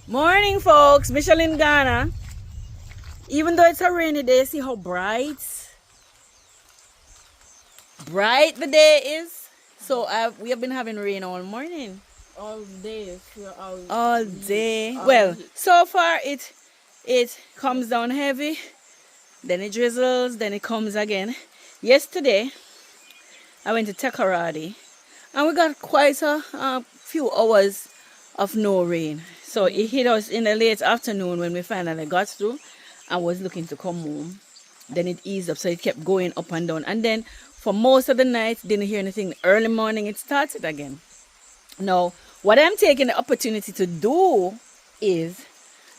Morning, folks. Michelle in Ghana. Even though it's a rainy day, see how bright the day is. So we have been having rain all morning. All day. All day. Well, so far it comes down heavy, then it drizzles, then it comes again. Yesterday, I went to Takoradi, and we got quite a few hours of no rain. So it hit us in the late afternoon when we finally got through and was looking to come home. Then it eased up, so it kept going up and down. And then for most of the night, didn't hear anything. Early morning, it started again. Now, what I'm taking the opportunity to do is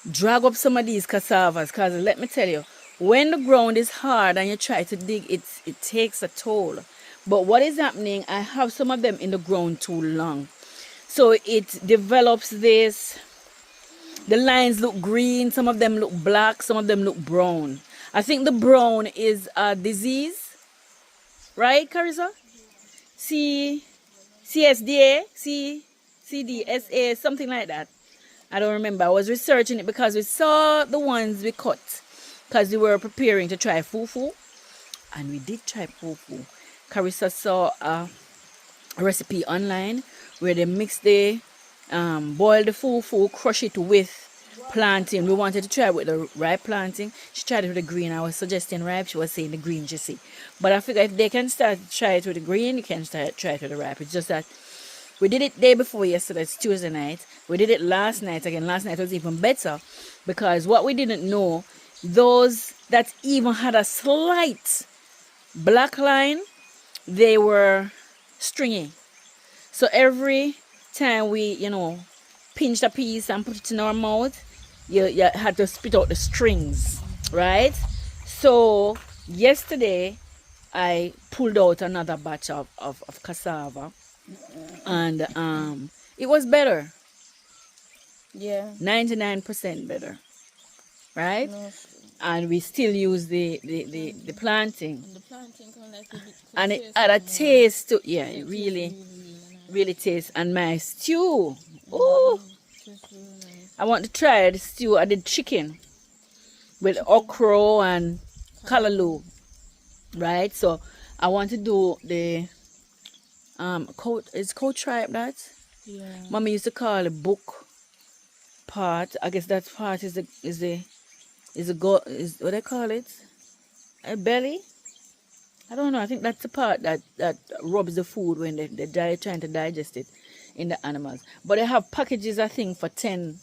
drag up some of these cassavas, because let me tell you, when the ground is hard and you try to dig, it takes a toll. But what is happening, I have some of them in the ground too long. So it develops this, the lines look green, some of them look black, some of them look brown. I think the brown is a disease, right, Carissa? CSDA, CDSA, something like that. I don't remember. I was researching it because we saw the ones we cut because we were preparing to try fufu, and we did try fufu. Carissa saw a recipe online where they mix the boil the fufu, crush it with plantain. We wanted to try it with the ripe plantain. She tried it with the green. I was suggesting ripe. She was saying the green, you see. But I figure if they can try it with the green, you can try it with the ripe. It's just that we did it day before yesterday. It's Tuesday night. We did it last night. Again, last night was even better because what we didn't know, those that even had a slight black line, they were stringy. So every time we, pinched a piece and put it in our mouth, you had to spit out the strings, right? So yesterday I pulled out another batch of cassava, and it was better. Yeah. 99% better, right? No. And we still use the planting. And the planting kind of like and it had a taste to, yeah, it really tastes. And my stew, oh, I want to try the stew. I did chicken with okra and callaloo, right? So I want to do the is coat tripe that? Yeah. Mommy used to call the book part. I guess that part is what they call it? A belly? I don't know. I think that's the part that rubs the food when they're trying to digest it in the animals. But they have packages, I think, for 10.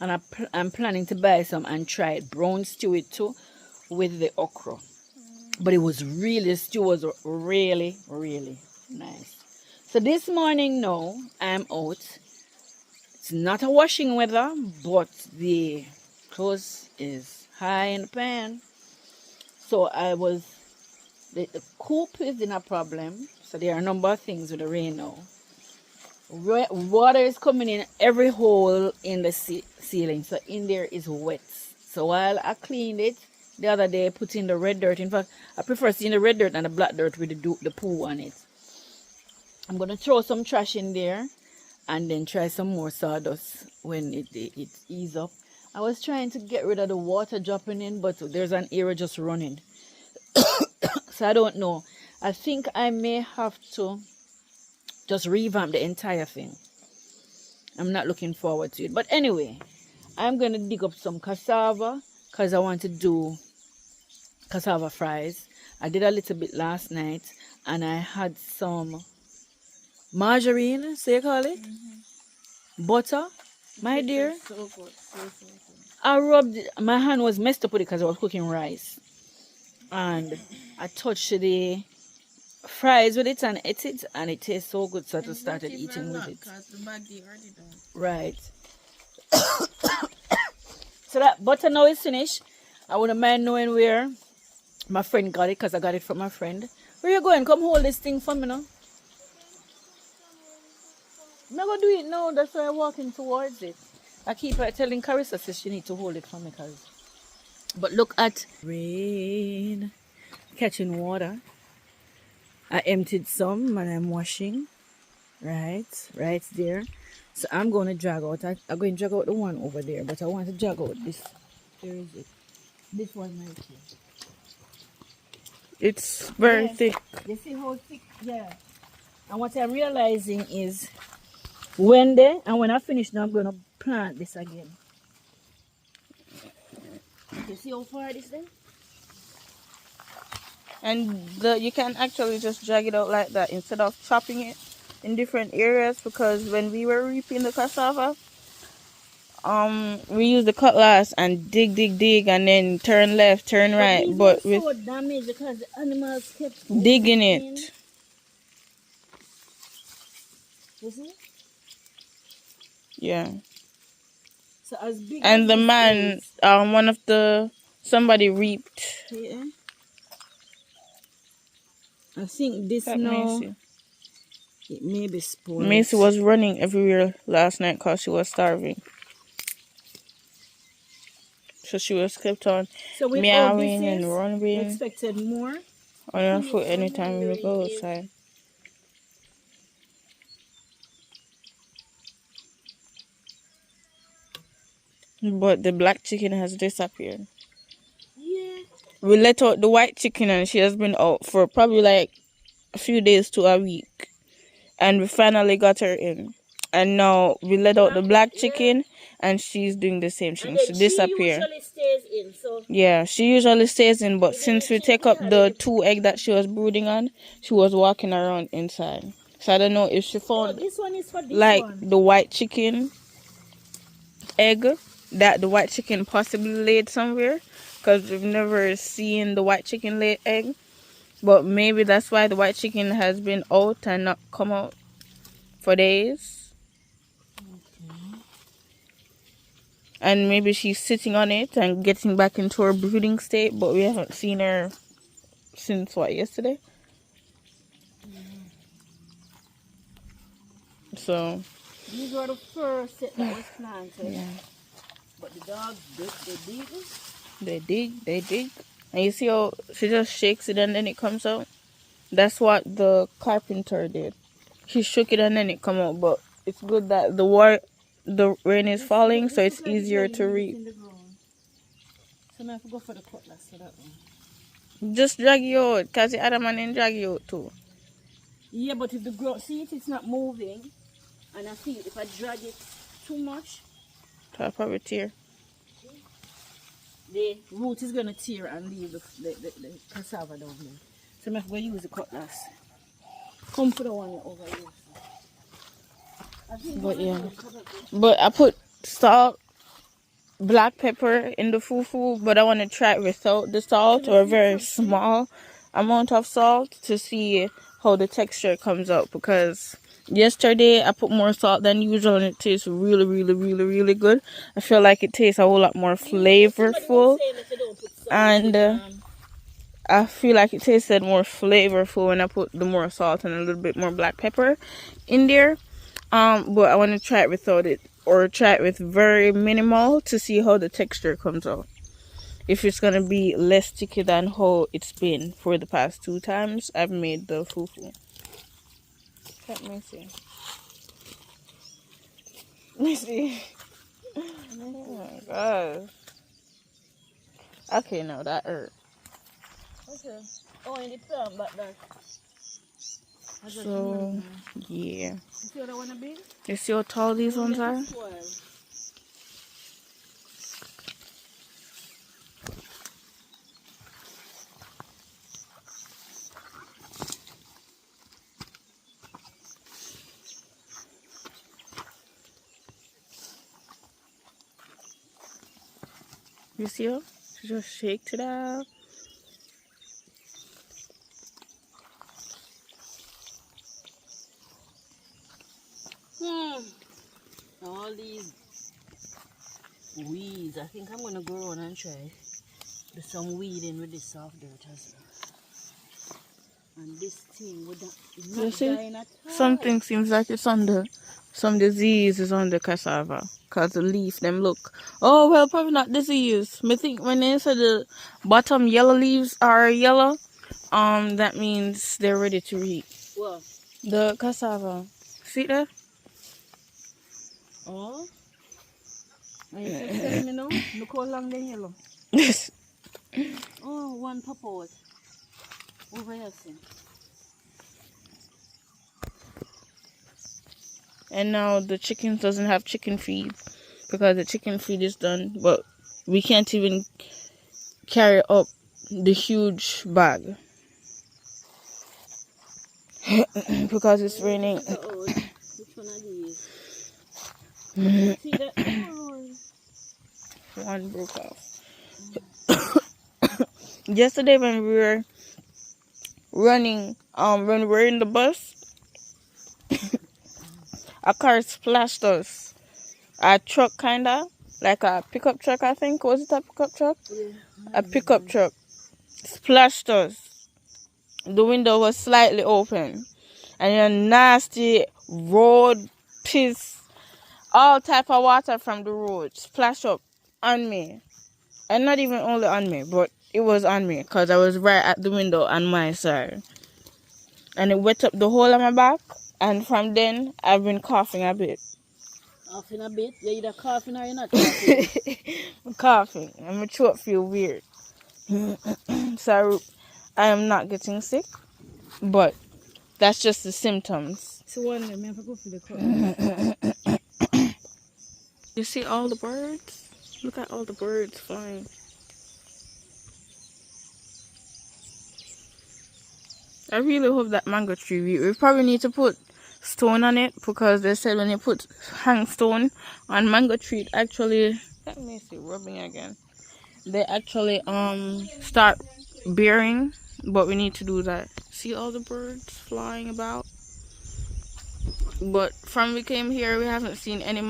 And I'm planning to buy some and try it. Brown stew it too with the okra. But the stew was really, really nice. So this morning, no, I'm out. It's not a washing weather, but the clothes is high in the pan. So the coop is in a problem. So there are a number of things with the rain now. Water is coming in every hole in the ceiling. So in there is wet. So while I cleaned it the other day, put in the red dirt. In fact, I prefer seeing the red dirt than the black dirt with the poo on it. I'm going to throw some trash in there and then try some more sawdust when it ease up. I was trying to get rid of the water dropping in, but there's an area just running. So I don't know. I think I may have to just revamp the entire thing. I'm not looking forward to it. But anyway, I'm going to dig up some cassava because I want to do cassava fries. I did a little bit last night and I had some margarine, so you call it? Butter, my dear. So good. I rubbed, my hand was messed up with it because I was cooking rice. And I touched the fries with it and ate it, and it tastes so good, so I just started eating with it. Right. So that butter now is finished. I wouldn't mind knowing where my friend got it because I got it from my friend. Where you going? Come hold this thing for me now. I'm not going to do it now. That's why I'm walking towards it. I keep telling Carissa says she need to hold it for me. But look at rain catching water. I emptied some and I'm washing. Right there. So I'm going to drag out. I'm going to drag out the one over there, but I want to drag out this. Where is it? This one right here. It's very Yeah. thick. You see how thick? Yeah. And what I'm realizing is when I finish now, I'm going to plant this again. You see how far this is? And you can actually just drag it out like that instead of chopping it in different areas, because when we were reaping the cassava, we used the cutlass and dig and then turn left, turn right, These but were with so damaged because the animals kept digging in. it. You see? Yeah. So as big as And the this man, is, somebody reaped. yeah. I think this That now Macy. it may be spoiled. Macy was running everywhere last night because she was starving. So she was kept on So with all this meowing and is, we running expected more. on her foot anytime we go outside. But the black chicken has disappeared. Yeah. We let out the white chicken and she has been out for probably like a few days to a week. And we finally got her in. And now we let out the black chicken and she's doing the same thing. She disappeared. Usually stays in, so Yeah, she usually stays in, but since we take up the 2 egg that she was brooding on, she was walking around inside. So I don't know if she found this one is for this like one. the white chicken egg that the white chicken possibly laid somewhere, because we've never seen the white chicken lay egg. But maybe that's why the white chicken has been out and not come out for days. Okay. And maybe she's sitting on it and getting back into her brooding state, but we haven't seen her since yesterday. So These were the first set that was planted. yeah, But the dogs, they dig. they dig. And you see how she just shakes it and then it comes out? That's what the carpenter did. He shook it and then it come out. But it's good that the rain is falling, so it's easier to reap. So now I have to go for the cutlass for that one. Just drag you out, because the other man didn't drag you out too. Yeah, but if the ground, see it, it's not moving. And I feel if I drag it too much, So I'll probably tear. the root is going to tear and leave the cassava down there. So I'm going to use the cutlass. Come for the one over here. But yeah. But I put salt, black pepper in the fufu, but I want to try it without the salt, or a very small amount of salt, to see how the texture comes out, because yesterday I put more salt than usual and it tastes really, really, really, really good. I feel like it tastes a whole lot more flavorful, and I feel like it tasted more flavorful when I put the more salt and a little bit more black pepper in there. But I want to try it without it, or try it with very minimal, to see how the texture comes out. If it's gonna be less sticky than how it's been for the past 2 times I've made the fufu. Let me see. Let me see. Oh my gosh. Okay, no, that hurt. Okay. Oh, in the plant back there. So, yeah. You see what I want to be? You see how tall these ones are? You see her? She just shaked it out. All these weeds. I think I'm gonna go around and try do some weeding with this soft dirt as well. And this thing would not You see? dying at all. Something seems like it's under, some disease is on the cassava, because the leaf them look, oh well, probably not disease. I think when they said the bottom yellow leaves are yellow, that means they're ready to reap. Well, The cassava, see that? Oh. Are you just telling me now? Look how long they yellow. Oh, one pop out. Over here, see. And now the chickens doesn't have chicken feed because the chicken feed is done, but we can't even carry up the huge bag because it's raining. Which one are these? See that? Oh. One broke off. Yesterday when we were running, when we were in the bus, a car splashed us. A truck, kinda like a pickup truck, I think. Was it a pickup truck? Yeah. A pickup truck splashed us. The window was slightly open, and a nasty road piss, all type of water from the road splashed up on me, and not even only on me, but it was on me because I was right at the window on my side, and it wet up the whole of my back. And from then, I've been coughing a bit. Coughing a bit? You're either coughing or you're not coughing. I'm coughing, and my throat feel weird. So I am not getting sick, but that's just the symptoms. So one day, I go for the car. You see all the birds? Look at all the birds flying. I really hope that mango tree, we probably need to put stone on it because they said when you put hang stone on mango tree, it actually, let me see, rubbing again. They actually start bearing, but we need to do that. See all the birds flying about? But from we came here, we haven't seen any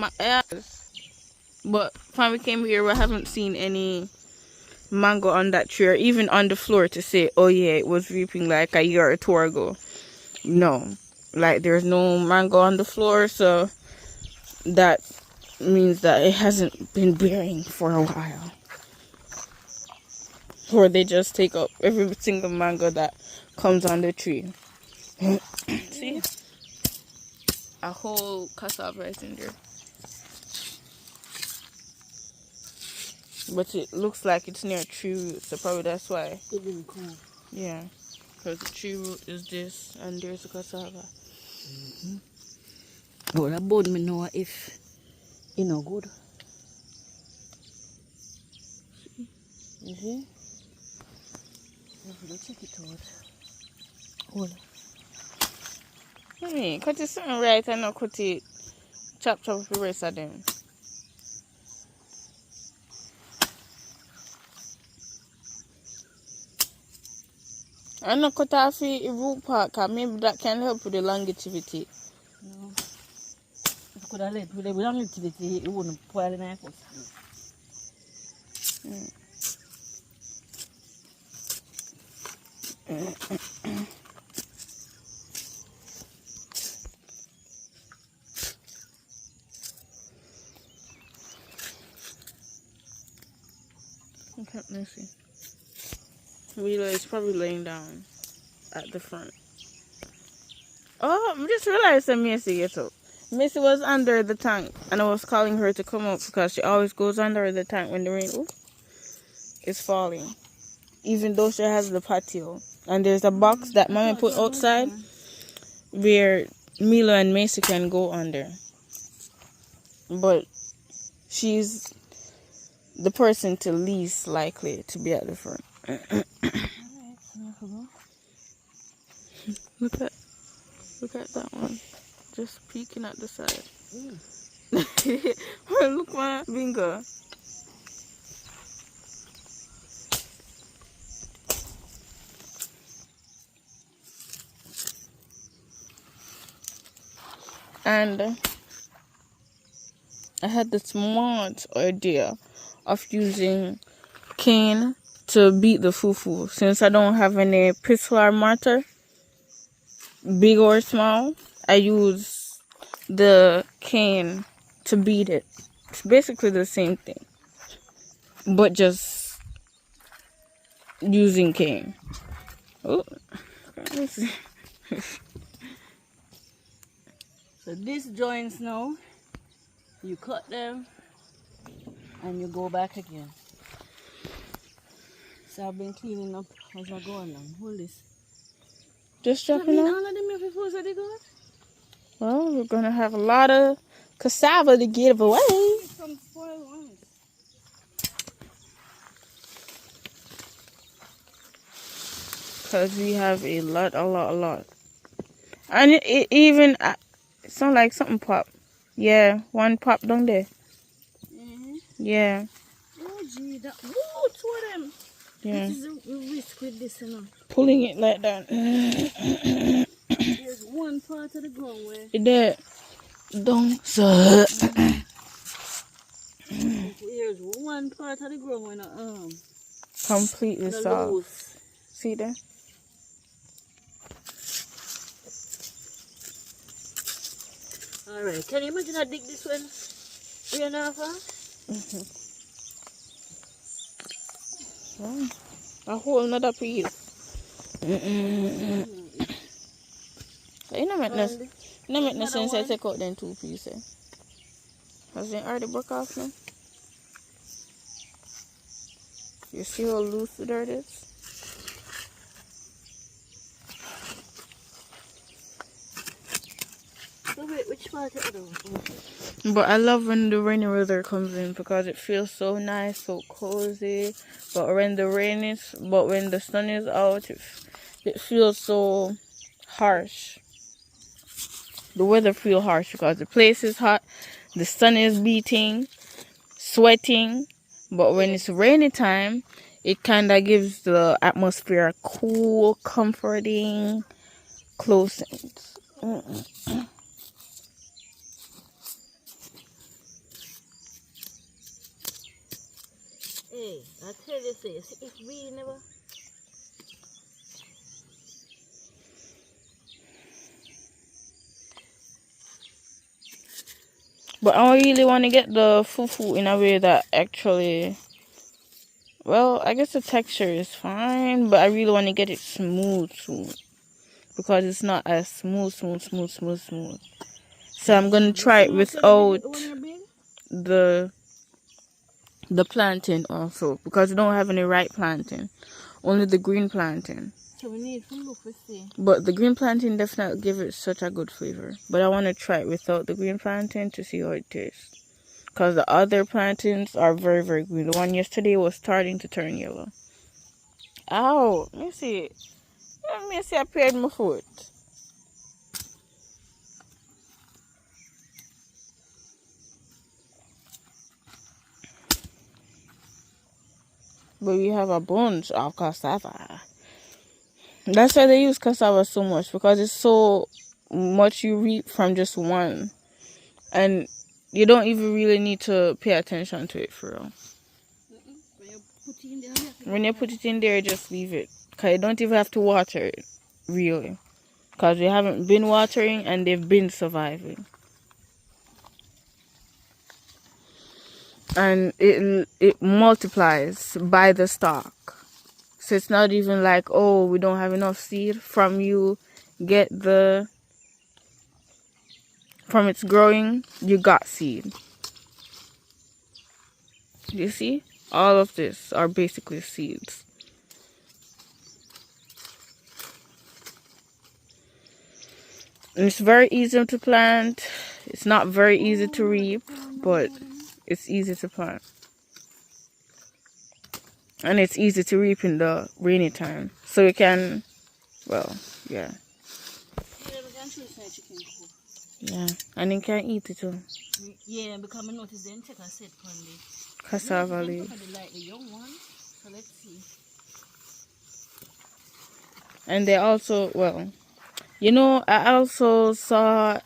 mango on that tree, or even on the floor to say, oh yeah, it was reaping like a year or two ago. No, like there's no mango on the floor, so that means that it hasn't been bearing for a while. Or they just take up every single mango that comes on the tree. See? A whole cassava is in there. But it looks like it's near tree root, so probably that's why. It didn't come. Yeah, because the tree root is this, and there's the cassava. But about me know if you know good. You see? Let's check it out. Hold on. Hey, cut it something right and not cut it chop the rest of them. I'm not cut off the root part, cause maybe that can help with the longevity. No. If you could have let with the longevity, it wouldn't spoil the knife. Okay, let's see. Wheeler is probably laying down at the front. Oh, I just realized that Missy gets up. Missy was under the tank, and I was calling her to come up because she always goes under the tank when the rain is falling. Even though she has the patio. And there's a box that Mommy put outside where Milo and Macy can go under. But she's the person to least likely to be at the front. Look at that one. Just peeking at the side. Look my bingo. And I had the smart idea of using cane to beat the fufu. Since I don't have any pestle or mortar, big or small, I use the cane to beat it. It's basically the same thing, but just using cane. Oh, let me see. So this joints now You cut them and you go back again. So I've been cleaning up as I go along. Hold this. Just That dropping mean off. all of them have before they got? Well, we're gonna have a lot of cassava to give away. Some spoiled ones. Because we have a lot. And it even, it sounds like something pop. Yeah, one pop down there. Mm-hmm. Yeah. Oh gee, that, whoa, two of them. Yeah. This is the risk with this, you know. Pulling it like that. There's one part of the ground where There. Don't. So. there's one part of the ground where Completely the soft. loose. See there? Alright, can you imagine I dig this one 3.5 hours? Oh, a whole another piece. You know, make no sense I take out them 2 pieces. Has it already broke off now? You see how loose the dirt is? So wait, which part of it? But I love when the rainy weather comes in because it feels so nice, so cozy. But when the sun is out, it feels so harsh. The weather feels harsh because the place is hot, the sun is beating, sweating. But when it's rainy time, it kind of gives the atmosphere a cool, comforting, close. Hey, I tell you this, if we never... But I really want to get the fufu in a way that actually, well, I guess the texture is fine, but I really want to get it smooth, because it's not as smooth. So I'm gonna try it without the plantain also, because we don't have any ripe plantain, only the green plantain. So we need to look to see. But the green plantain definitely give it such a good flavor. But I want to try it without the green plantain to see how it tastes. Because the other plantains are very, very green. The one yesterday was starting to turn yellow. Ow! Let me see. Let me see, I pared my foot. But we have a bunch of cassava. That's why they use cassava so much, because it's so much you reap from just one. And you don't even really need to pay attention to it for real. When you put it in there, just leave it. Because you don't even have to water it, really. Because we haven't been watering and they've been surviving. And it multiplies by the stalk. So it's not even like, oh, we don't have enough seed. From its growing, you got seed. You see? All of this are basically seeds. And it's very easy to plant. It's not very easy to reap, but it's easy to plant. And it's easy to reap in the rainy time. So you can, well, yeah. Yeah, and you can eat it too. Yeah, because I noticed they didn't take a set on the Cassava leaf. like the young one. So let's see. And they also, well, you know, I also saw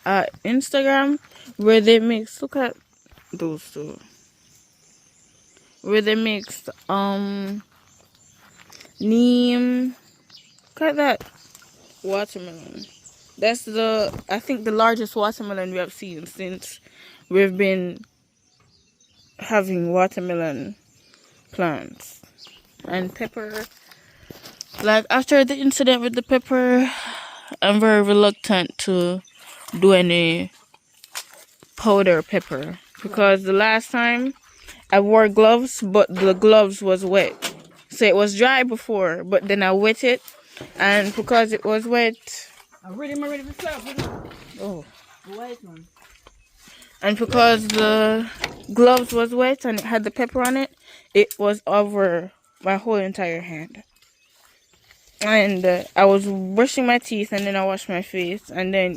Instagram where they mix, look at those two. Where they mixed neem. Look at that watermelon. That's I think the largest watermelon we have seen since we've been having watermelon plants. And pepper. Like after the incident with the pepper, I'm very reluctant to do any powder pepper because the last time I wore gloves, but the gloves was wet. So it was dry before, but then I wet it, and because it was wet, I'm ready for serve. oh, White one. and because the gloves was wet and it had the pepper on it, it was over my whole entire hand. And I was brushing my teeth, and then I washed my face, and then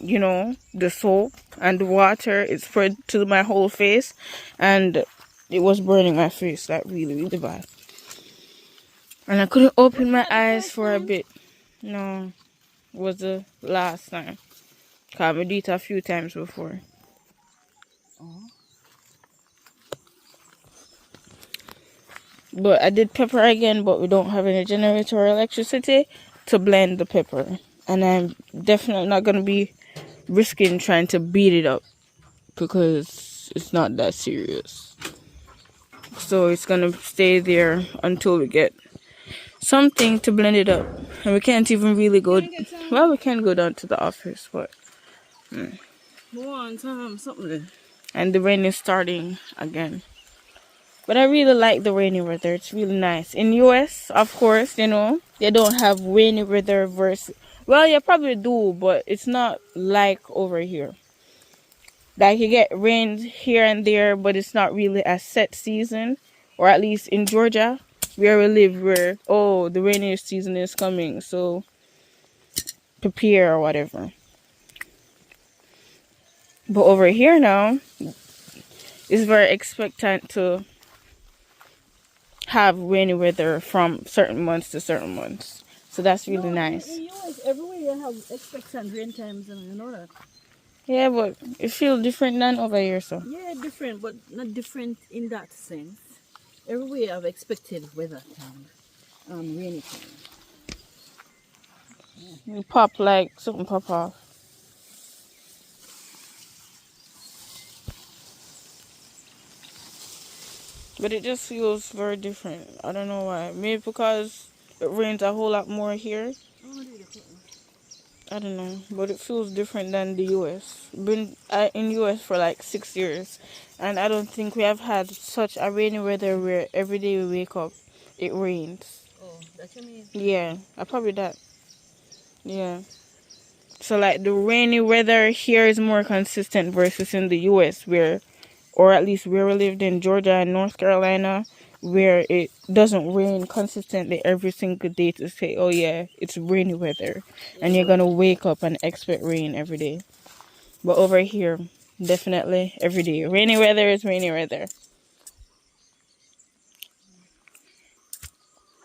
the soap and the water it spread to my whole face, and it was burning my face like really really bad. And I couldn't open my eyes for a bit. No, it was the last time. Cause I did it a few times before. Oh. But I did pepper again, but we don't have any generator or electricity to blend the pepper. And I'm definitely not going to be risking trying to beat it up because it's not that serious. So it's going to stay there until we get something to blend it up. And we can't even really go... Well, we can go down to the office, but... Something. And the rain is starting again. But I really like the rainy weather. It's really nice. In US, of course, they don't have rainy weather versus... Well, you probably do, but it's not like over here. Like, you get rain here and there, but it's not really a set season. Or at least in Georgia, where we live, where, the rainy season is coming, so prepare or whatever. But over here now, it's very expectant to have rainy weather from certain months to certain months. So that's really nice. In US, everywhere you have expectant rain times, and you know that. Yeah, but it feels different than over here, so. Yeah, different, but not different in that sense. Everywhere you have expected weather time, rainy time. You pop like something pop off. But it just feels very different. I don't know why. Maybe because it rains a whole lot more here. I don't know. But it feels different than the US. Been in US for like 6 years. And I don't think we have had such a rainy weather where every day we wake up, it rains. Oh, that's what you mean? Yeah, probably that. Yeah. So like the rainy weather here is more consistent versus in the US where, or at least where we lived in Georgia and North Carolina, where it doesn't rain consistently every single day to say, oh yeah, it's rainy weather. And you're going to wake up and expect rain every day. But over here, definitely every day. Rainy weather is rainy weather.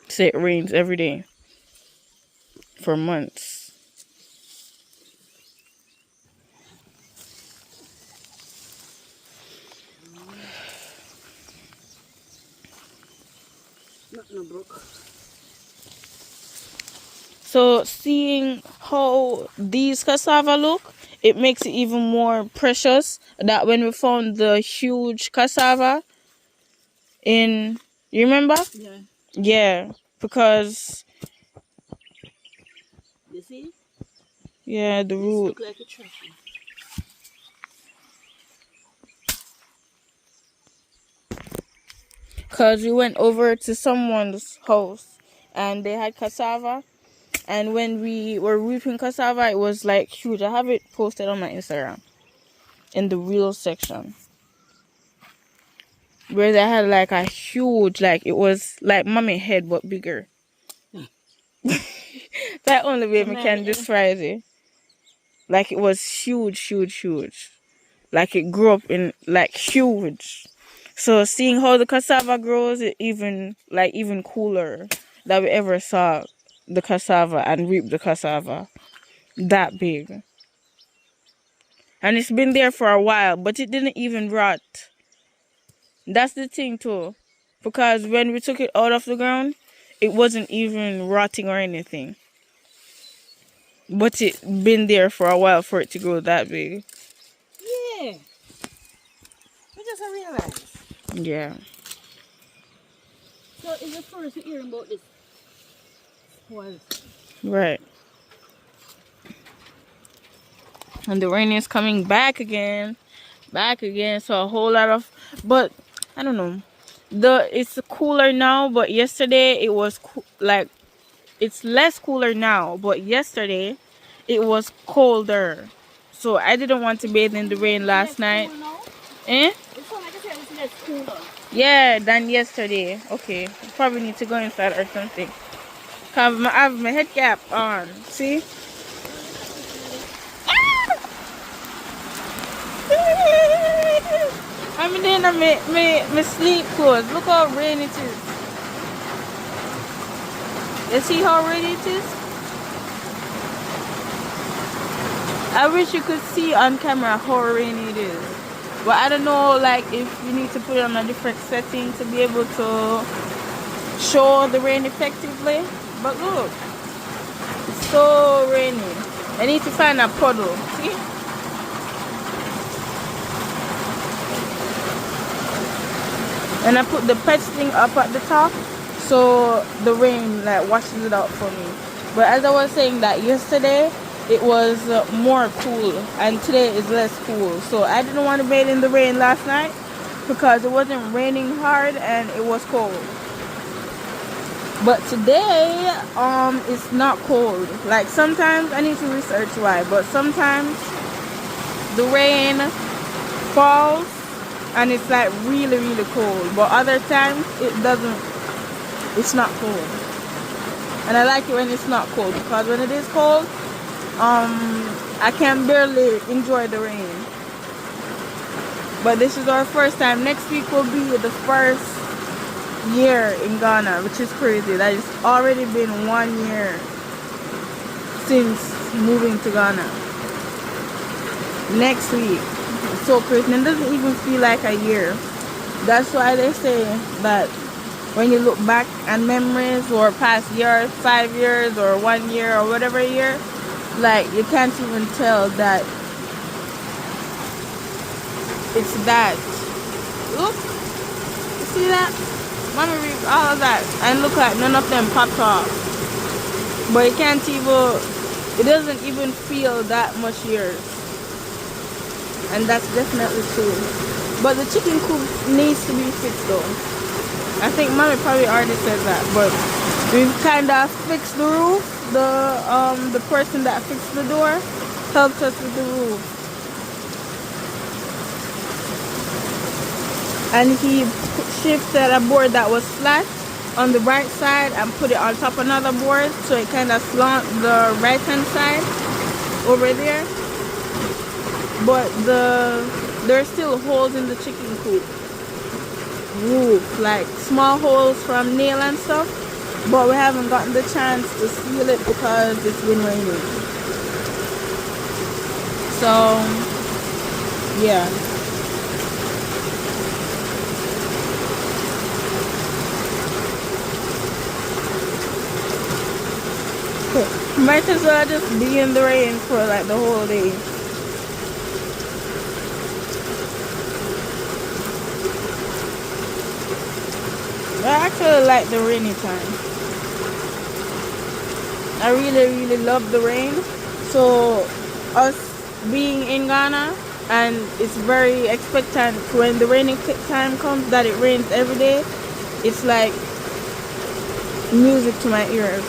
So it rains every day for months. No broke. So seeing how these cassava look, it makes it even more precious that when we found the huge cassava you remember? Yeah. Yeah, because... You see? Yeah, the root. Look like a tree. Because we went over to someone's house and they had cassava. And when we were reaping cassava, it was like huge. I have it posted on my Instagram in the reels section. Where they had like a huge, like it was like mommy head but bigger. That only way we can describe it. Like it was huge, huge, huge. Like it grew up in like huge. So seeing how the cassava grows, it even cooler that we ever saw the cassava and reap the cassava that big. And it's been there for a while, but it didn't even rot. That's the thing too. Because when we took it out of the ground, it wasn't even rotting or anything. But it been there for a while for it to grow that big. Yeah. We just realized. Yeah. So it's the first you hearing about this spoil. Right. And the rain is coming back again. back again. So a whole lot of, but I don't know. It's cooler now, but yesterday it was like it's less cooler now, but yesterday it was colder. So I didn't want to bathe in the rain last night. Eh? Yeah, than yesterday. Okay, probably need to go inside or something. I have my head cap on. See? I'm in my sleep clothes. Look how rainy it is. You see how rainy it is? I wish you could see on camera how rainy it is. But I don't know, like, if you need to put it on a different setting to be able to show the rain effectively. But look, it's so rainy. I need to find a puddle. See? And I put the patch thing up at the top so the rain like washes it out for me. But as I was saying that yesterday it was more cool and today is less cool. So I didn't want to bathe in the rain last night because it wasn't raining hard and it was cold. But today it's not cold. Like sometimes I need to research why, but sometimes the rain falls and it's like really cold, but other times it's not cold. And I like it when it's not cold because when it is cold I can barely enjoy the rain. But this is our first time. Next week will be the first year in Ghana, which is crazy. That it's already been 1 year since moving to Ghana. Next week. It's so crazy. And it doesn't even feel like a year. That's why they say that when you look back at memories or past years, 5 years or 1 year or whatever year, like you can't even tell that it's that. Look, you see that? Mommy reads all of that and look like none of them popped off. But it can't even, it doesn't even feel that much years. And that's definitely true. But the chicken coop needs to be fixed though. I think mommy probably already said that, but we've kind of fixed the roof. The person that fixed the door helped us with the roof, and he shifted a board that was flat on the right side and put it on top of another board, so it kind of slant the right hand side over there. But there's still holes in the chicken coop roof, like small holes from nail and stuff, but we haven't gotten the chance to seal it because it's been raining. So yeah, might as well just be in the rain for like the whole day. I actually like the rainy time. I really love the rain. So us being in Ghana, and it's very expectant when the rainy time comes that it rains every day, it's like music to my ears.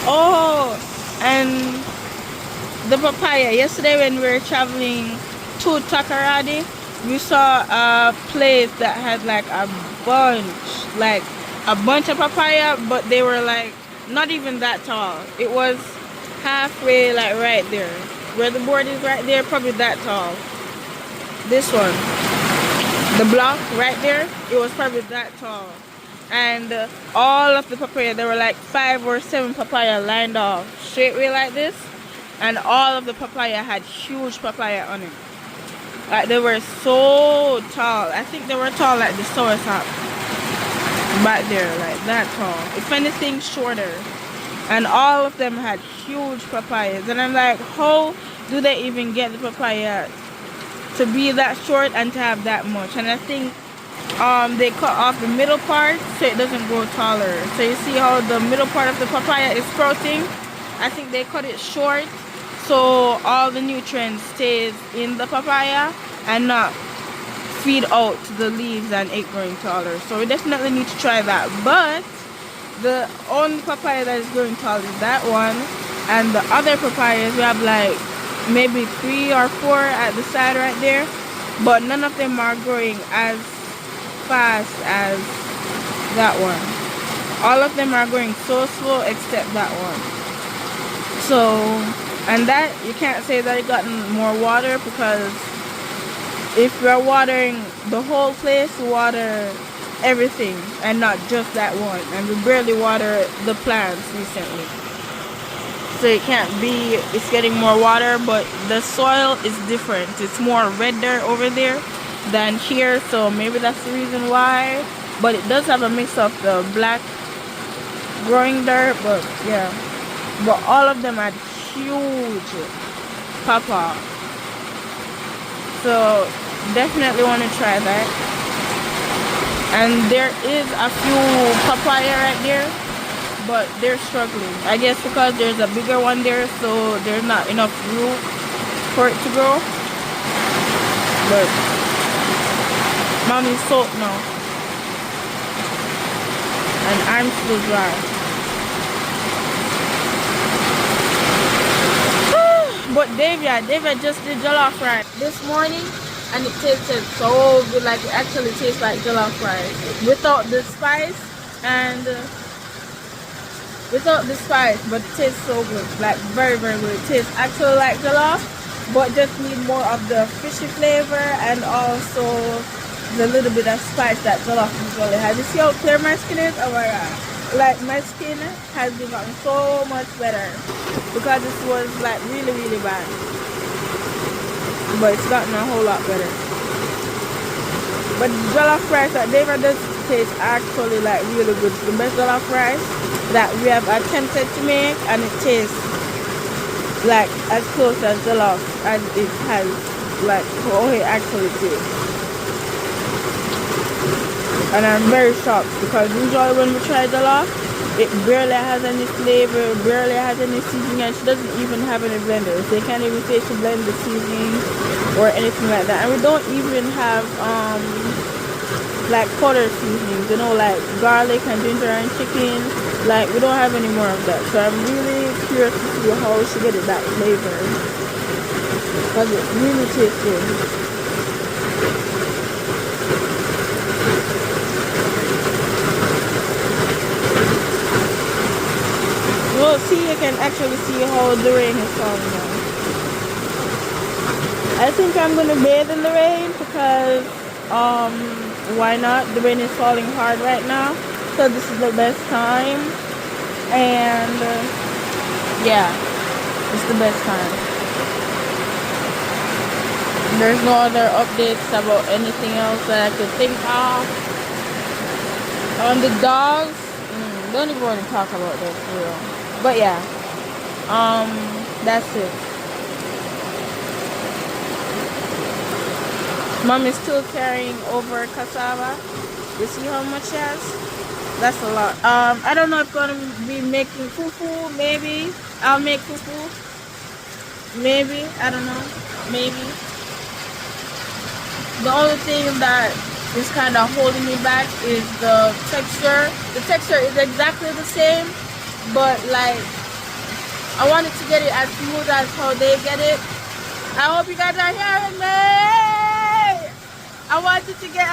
Oh, and the papaya. Yesterday when we were traveling to Takoradi, we saw a place that had like a bunch of papaya, but they were like not even that tall. It was halfway, like right there. Where the board is right there, probably that tall. This one. The block right there, it was probably that tall. And all of the papaya, there were like 5 or 7 papaya lined off straight way like this, and all of the papaya had huge papaya on it. Like they were so tall. I think they were tall like the soursop back there, like that tall, if anything shorter. And all of them had huge papayas, and I'm like, how do they even get the papaya to be that short and to have that much. And I think they cut off the middle part so it doesn't grow taller. So you see how the middle part of the papaya is sprouting? I think they cut it short so all the nutrients stays in the papaya and not feed out the leaves and it growing taller. So we definitely need to try that. But the only papaya that is growing tall is that one, and the other papayas we have like maybe 3 or 4 at the side right there, but none of them are growing as fast as that one. All of them are growing so slow except that one. So, and that you can't say that it gotten more water, because if we're watering the whole place, we water everything and not just that one, and we barely water the plants recently. So it can't be it's getting more water, but the soil is different. It's more redder over there than here, so maybe that's the reason why. But it does have a mix of the black growing dirt, but yeah. But all of them are huge papa. So definitely want to try that. And there is a few papaya right there, but they're struggling. I guess because there's a bigger one there, so there's not enough room for it to grow. But mommy's soaked now, and I'm still dry. But David just did jollof rice this morning, and it tasted so good. Like, it actually tastes like jollof rice without the spice, and without the spice, but it tastes so good. Like, very, very good. It tastes actually like jollof, but just need more of the fishy flavor and also the little bit of spice that jollof usually has. You see how clear my skin is? Oh my god. Like, my skin has been gotten so much better because this was like really, really bad. But it's gotten a whole lot better. But the jollof rice that David does taste actually like really good. It's the best jollof rice that we have attempted to make, and it tastes like as close as jollof as it has, like how it actually tastes. And I'm very shocked because usually when we try jollof, it barely has any flavor, barely has any seasoning, and she doesn't even have any blenders. They can't even say she blend the seasoning or anything like that. And we don't even have like powder seasonings, you know, like garlic and ginger and chicken. Like, we don't have any more of that. So I'm really curious to see how she get that flavor, because it really tastes good. Well, see, you can actually see how the rain is falling now. I think I'm gonna bathe in the rain because why not? The rain is falling hard right now, so this is the best time. And yeah, it's the best time. There's no other updates about anything else that I could think of. On the dogs, don't even want to talk about that for real. But yeah, that's it. Mom is still carrying over cassava. You see how much she has? That's a lot. I don't know if I'm gonna be making fufu. Maybe I'll make fufu. Maybe, I don't know. Maybe. The only thing that is kind of holding me back is the texture. The texture is exactly the same, but like, I wanted to get it as smooth as how they get it. I hope you guys are hearing me. I wanted to get